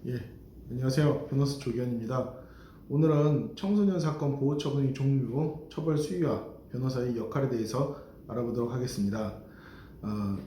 예, 안녕하세요. 변호사 조기현입니다. 오늘은 청소년 사건 보호 처분의 종류, 처벌 수위와 변호사의 역할에 대해서 알아보도록 하겠습니다.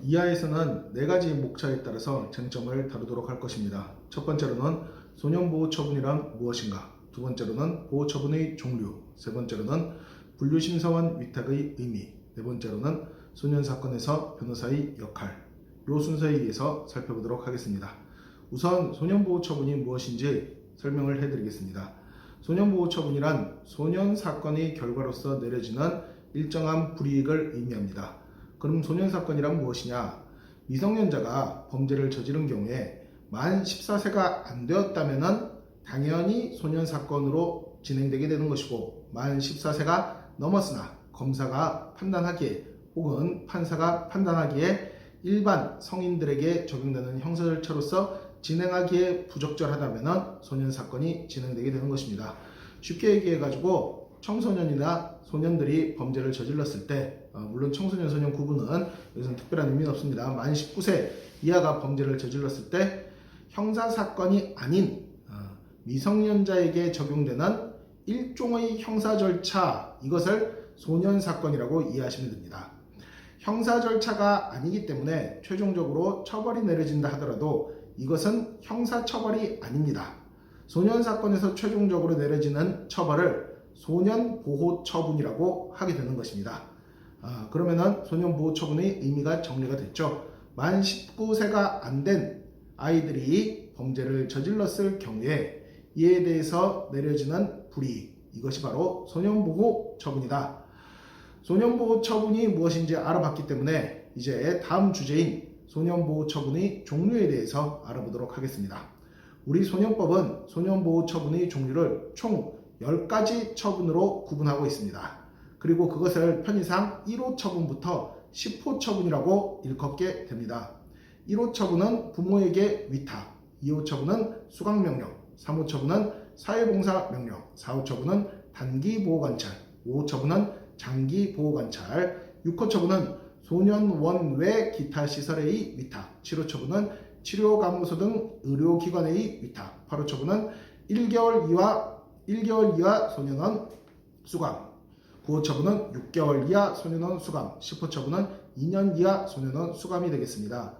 이하에서는 네 가지 목차에 따라서 쟁점을 다루도록 할 것입니다. 첫 번째로는 소년 보호 처분이란 무엇인가, 두 번째로는 보호 처분의 종류, 세 번째로는 분류심사원 위탁의 의미, 네 번째로는 소년 사건에서 변호사의 역할, 이 순서에 의해서 살펴보도록 하겠습니다. 우선 소년보호처분이 무엇인지 설명을 해드리겠습니다. 소년보호처분이란 소년 사건의 결과로서 내려지는 일정한 불이익을 의미합니다. 그럼 소년 사건이란 무엇이냐? 미성년자가 범죄를 저지른 경우에 만 14세가 안 되었다면 당연히 소년 사건으로 진행되게 되는 것이고, 만 14세가 넘었으나 검사가 판단하기에 혹은 판사가 판단하기에 일반 성인들에게 적용되는 형사 절차로서 진행하기에 부적절하다면 소년 사건이 진행되게 되는 것입니다. 쉽게 얘기해 가지고 청소년이나 소년들이 범죄를 저질렀을 때, 물론 청소년 소년 구분은 여기서는 특별한 의미는 없습니다. 만 19세 이하가 범죄를 저질렀을 때 형사 사건이 아닌 미성년자에게 적용되는 일종의 형사 절차, 이것을 소년 사건이라고 이해하시면 됩니다. 형사 절차가 아니기 때문에 최종적으로 처벌이 내려진다 하더라도 이것은 형사처벌이 아닙니다. 소년 사건에서 최종적으로 내려지는 처벌을 소년보호처분이라고 하게 되는 것입니다. 그러면은 소년보호처분의 의미가 정리가 됐죠. 만 19세가 안 된 아이들이 범죄를 저질렀을 경우에 이에 대해서 내려지는 불이익, 이것이 바로 소년보호처분이다. 소년보호처분이 무엇인지 알아봤기 때문에 이제 다음 주제인 소년보호처분의 종류에 대해서 알아보도록 하겠습니다. 우리 소년법은 소년보호처분의 종류를 총 10가지 처분으로 구분하고 있습니다. 그리고 그것을 편의상 1호 처분부터 10호 처분이라고 일컫게 됩니다. 1호 처분은 부모에게 위탁, 2호 처분은 수강명령, 3호 처분은 사회봉사명령, 4호 처분은 단기보호관찰, 5호 처분은 장기보호관찰, 6호 처분은 소년원 외 기타 시설의 위탁, 7호 처분은 치료감호소 등 의료기관의 위탁, 8호 처분은 1개월 이하 소년원 수감, 9호 처분은 6개월 이하 소년원 수감, 10호 처분은 2년 이하 소년원 수감이 되겠습니다.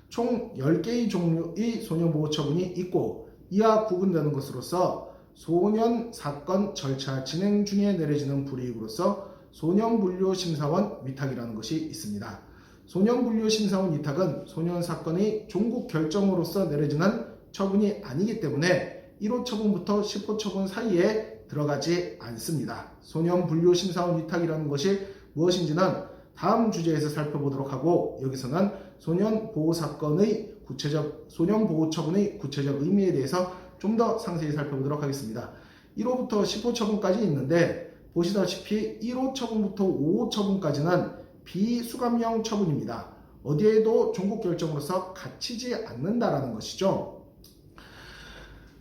총 10개의 종류의 소년보호처분이 있고, 이하 구분되는 것으로서 소년 사건 절차 진행 중에 내려지는 불이익으로서 소년분류심사원 위탁이라는 것이 있습니다. 소년분류심사원 위탁은 소년 사건의 종국 결정으로서 내려지는 처분이 아니기 때문에 1호 처분부터 10호 처분 사이에 들어가지 않습니다. 소년분류심사원 위탁이라는 것이 무엇인지는 다음 주제에서 살펴보도록 하고, 여기서는 소년보호처분의 구체적 의미에 대해서 좀 더 상세히 살펴보도록 하겠습니다. 1호부터 10호 처분까지 있는데, 보시다시피 1호 처분부터 5호 처분까지는 비수감형 처분입니다. 어디에도 종국 결정으로서 갇히지 않는다라는 것이죠.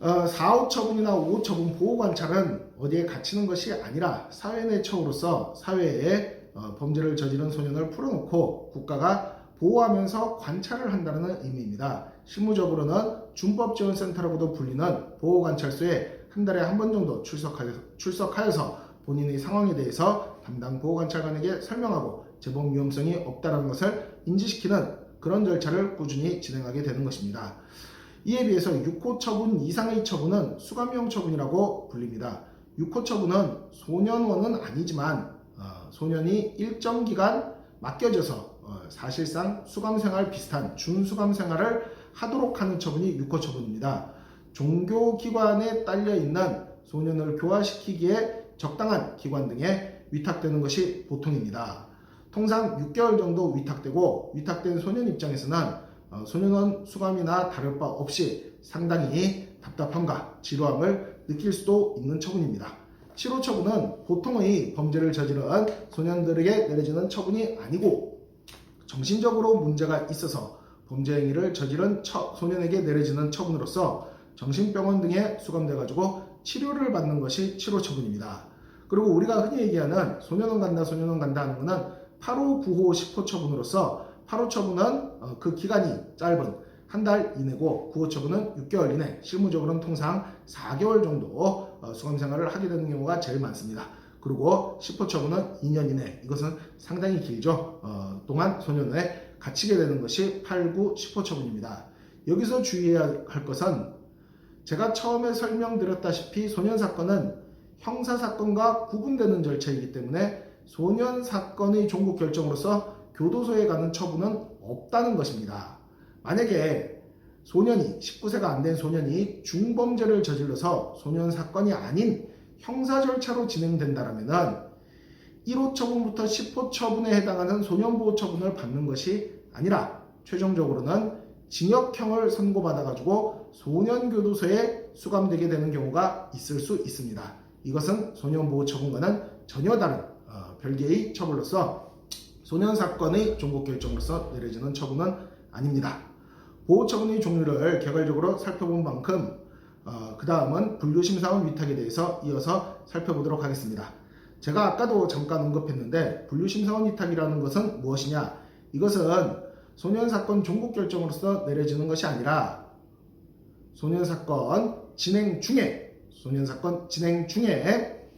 4호 처분이나 5호 처분 보호관찰은 어디에 갇히는 것이 아니라 사회 내 처우로서 사회에 범죄를 저지른 소년을 풀어놓고 국가가 보호하면서 관찰을 한다는 의미입니다. 실무적으로는 준법지원센터라고도 불리는 보호관찰소에 한 달에 한 번 정도 출석하여서 본인의 상황에 대해서 담당 보호관찰관에게 설명하고 재범 위험성이 없다는 것을 인지시키는 그런 절차를 꾸준히 진행하게 되는 것입니다. 이에 비해서 6호 처분 이상의 처분은 수감형 처분이라고 불립니다. 6호 처분은 소년원은 아니지만 소년이 일정 기간 맡겨져서 사실상 수감생활 비슷한 준수감생활을 하도록 하는 처분이 6호 처분입니다. 종교기관에 딸려있는 소년을 교화시키기에 적당한 기관 등에 위탁되는 것이 보통입니다. 통상 6개월 정도 위탁되고, 위탁된 소년 입장에서는 소년원 수감이나 다를 바 없이 상당히 답답함과 지루함을 느낄 수도 있는 처분입니다. 7호 처분은 보통의 범죄를 저지른 소년들에게 내려지는 처분이 아니고, 정신적으로 문제가 있어서 범죄 행위를 저지른 소년에게 내려지는 처분으로서 정신병원 등에 수감돼 가지고 치료를 받는 것이 7호 처분입니다. 그리고 우리가 흔히 얘기하는 소년원 간다 하는 것은 8호, 9호, 10호 처분으로서, 8호 처분은 그 기간이 짧은 한 달 이내고 구호 처분은 6개월 이내, 실무적으로는 통상 4개월 정도 수감 생활을 하게 되는 경우가 제일 많습니다. 그리고 10호 처분은 2년 이내, 이것은 상당히 길죠. 동안 소년원에 갇히게 되는 것이 8, 9, 10호 처분입니다. 여기서 주의해야 할 것은 제가 처음에 설명드렸다시피 소년사건은 형사사건과 구분되는 절차이기 때문에 소년사건의 종국 결정으로서 교도소에 가는 처분은 없다는 것입니다. 만약에 소년이 19세가 안 된 소년이 중범죄를 저질러서 소년사건이 아닌 형사 절차로 진행된다면 1호 처분부터 10호 처분에 해당하는 소년보호 처분을 받는 것이 아니라 최종적으로는 징역형을 선고받아가지고 소년교도소에 수감되게 되는 경우가 있을 수 있습니다. 이것은 소년보호 처분과는 전혀 다른 별개의 처벌로서 소년사건의 종국 결정으로서 내려지는 처분은 아닙니다. 보호처분의 종류를 개괄적으로 살펴본 만큼 그 다음은 분류심사원 위탁에 대해서 이어서 살펴보도록 하겠습니다. 제가 아까도 잠깐 언급했는데 분류심사원 위탁이라는 것은 무엇이냐? 이것은 소년사건 종국 결정으로서 내려지는 것이 아니라 소년사건 진행 중에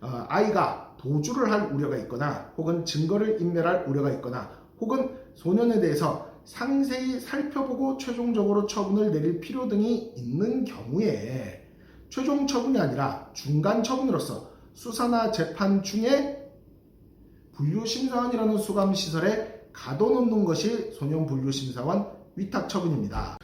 아이가 도주를 할 우려가 있거나 혹은 증거를 인멸할 우려가 있거나 혹은 소년에 대해서 상세히 살펴보고 최종적으로 처분을 내릴 필요 등이 있는 경우에 최종 처분이 아니라 중간 처분으로서 수사나 재판 중에 분류심사원이라는 수감시설에 가둬놓는 것이 소년분류심사원 위탁처분입니다.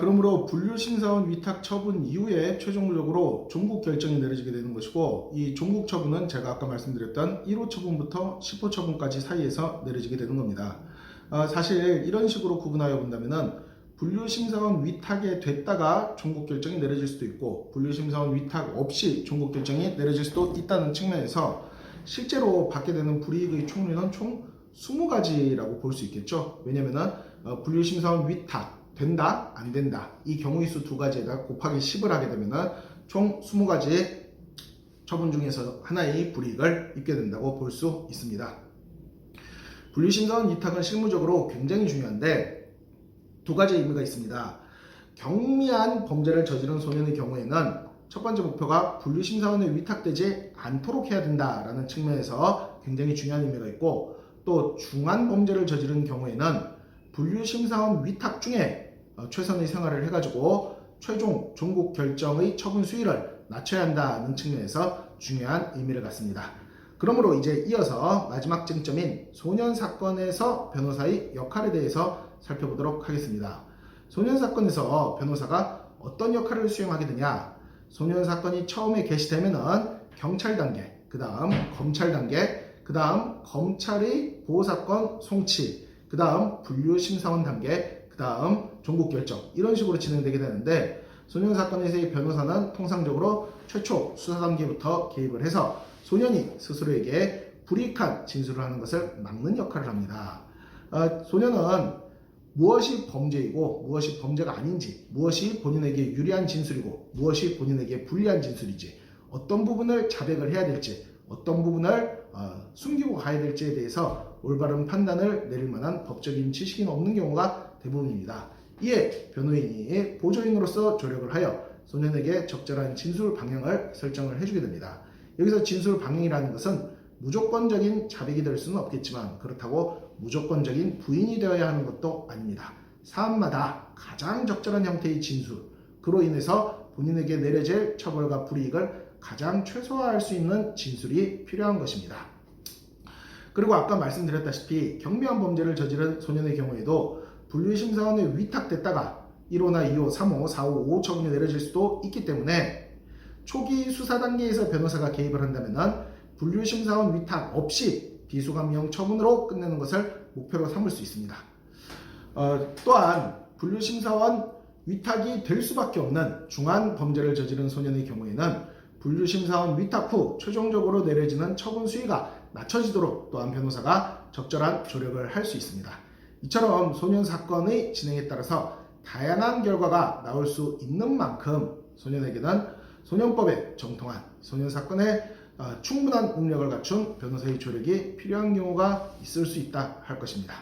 그러므로 분류심사원 위탁처분 이후에 최종적으로 종국 결정이 내려지게 되는 것이고 이 종국 처분은 제가 아까 말씀드렸던 1호 처분부터 10호 처분까지 사이에서 내려지게 되는 겁니다. 사실 이런 식으로 구분하여 본다면은 분류심사원 위탁에 됐다가 종국 결정이 내려질 수도 있고 분류심사원 위탁 없이 종국 결정이 내려질 수도 있다는 측면에서 실제로 받게 되는 불이익의 총류는 총 20가지라고 볼 수 있겠죠. 왜냐면은 분류심사원 위탁 된다 안 된다 이 경우의 수 2가지에다 곱하기 10을 하게 되면은 총 20가지 처분 중에서 하나의 불이익을 입게 된다고 볼 수 있습니다. 분류심사원 위탁은 실무적으로 굉장히 중요한데 2가지 의미가 있습니다. 경미한 범죄를 저지른 소년의 경우에는 첫 번째 목표가 분류심사원에 위탁되지 않도록 해야 된다라는 측면에서 굉장히 중요한 의미가 있고 또 중한 범죄를 저지른 경우에는 분류심사원 위탁 중에 최선의 생활을 해가지고 최종 종국 결정의 처분 수위를 낮춰야 한다는 측면에서 중요한 의미를 갖습니다. 그러므로 이제 이어서 마지막 쟁점인 소년사건에서 변호사의 역할에 대해서 살펴보도록 하겠습니다. 소년사건에서 변호사가 어떤 역할을 수행하게 되냐? 소년사건이 처음에 개시되면은 경찰 단계, 그 다음 검찰 단계, 그 다음 검찰의 보호사건 송치, 그 다음 분류심사원 단계, 그 다음 종국결정 이런 식으로 진행되게 되는데 소년사건에서의 변호사는 통상적으로 최초 수사 단계부터 개입을 해서 소년이 스스로에게 불이익한 진술을 하는 것을 막는 역할을 합니다. 소년은 무엇이 범죄이고 무엇이 범죄가 아닌지, 무엇이 본인에게 유리한 진술이고 무엇이 본인에게 불리한 진술이지, 어떤 부분을 자백을 해야 될지, 어떤 부분을 숨기고 가야 될지에 대해서 올바른 판단을 내릴 만한 법적인 지식이 없는 경우가 대부분입니다. 이에 변호인이 보조인으로서 조력을 하여 소년에게 적절한 진술 방향을 설정을 해주게 됩니다. 여기서 진술 방향이라는 것은 무조건적인 자백이 될 수는 없겠지만 그렇다고 무조건적인 부인이 되어야 하는 것도 아닙니다. 사안마다 가장 적절한 형태의 진술, 그로 인해서 본인에게 내려질 처벌과 불이익을 가장 최소화할 수 있는 진술이 필요한 것입니다. 그리고 아까 말씀드렸다시피 경미한 범죄를 저지른 소년의 경우에도 분류심사원에 위탁됐다가 1호나 2호, 3호, 4호, 5호 처분이 내려질 수도 있기 때문에 초기 수사 단계에서 변호사가 개입을 한다면 분류심사원 위탁 없이 비수감형 처분으로 끝내는 것을 목표로 삼을 수 있습니다. 또한 분류심사원 위탁이 될 수밖에 없는 중한 범죄를 저지른 소년의 경우에는 분류심사원 위탁 후 최종적으로 내려지는 처분 수위가 낮춰지도록 또한 변호사가 적절한 조력을 할 수 있습니다. 이처럼 소년 사건의 진행에 따라서 다양한 결과가 나올 수 있는 만큼 소년에게는 소년법에 정통한 소년 사건에 충분한 능력을 갖춘 변호사의 조력이 필요한 경우가 있을 수 있다 할 것입니다.